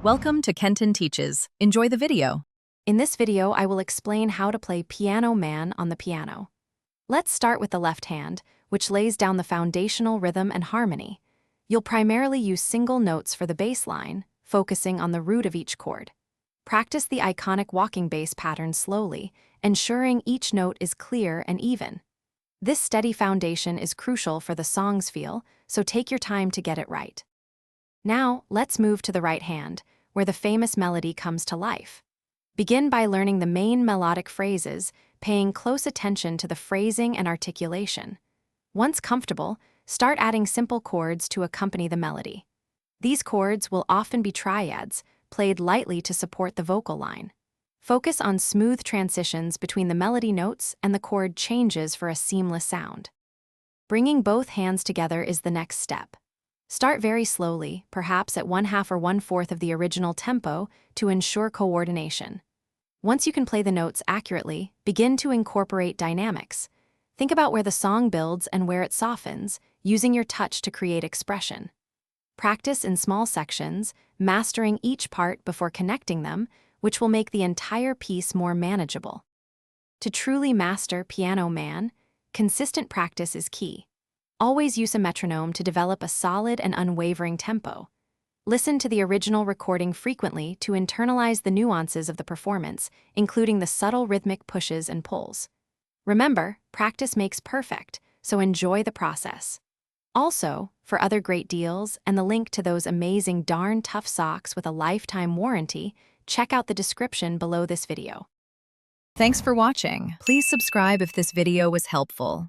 Welcome to Kenton Teaches. Enjoy the video. In this video, I will explain how to play Piano Man on the piano. Let's start with the left hand, which lays down the foundational rhythm and harmony. You'll primarily use single notes for the bass line, focusing on the root of each chord. Practice the iconic walking bass pattern slowly, ensuring each note is clear and even. This steady foundation is crucial for the song's feel, so take your time to get it right. Now, let's move to the right hand, where the famous melody comes to life. Begin by learning the main melodic phrases, paying close attention to the phrasing and articulation. Once comfortable, start adding simple chords to accompany the melody. These chords will often be triads, played lightly to support the vocal line. Focus on smooth transitions between the melody notes and the chord changes for a seamless sound. Bringing both hands together is the next step. Start very slowly, perhaps at 1/2 or 1/4 of the original tempo, to ensure coordination. Once you can play the notes accurately, begin to incorporate dynamics. Think about where the song builds and where it softens, using your touch to create expression. Practice in small sections, mastering each part before connecting them, which will make the entire piece more manageable. To truly master Piano Man, consistent practice is key. Always use a metronome to develop a solid and unwavering tempo. Listen to the original recording frequently to internalize the nuances of the performance, including the subtle rhythmic pushes and pulls. Remember, practice makes perfect, so enjoy the process. Also, for other great deals and the link to those amazing darn tough socks with a lifetime warranty, check out the description below this video. Thanks for watching. Please subscribe if this video was helpful.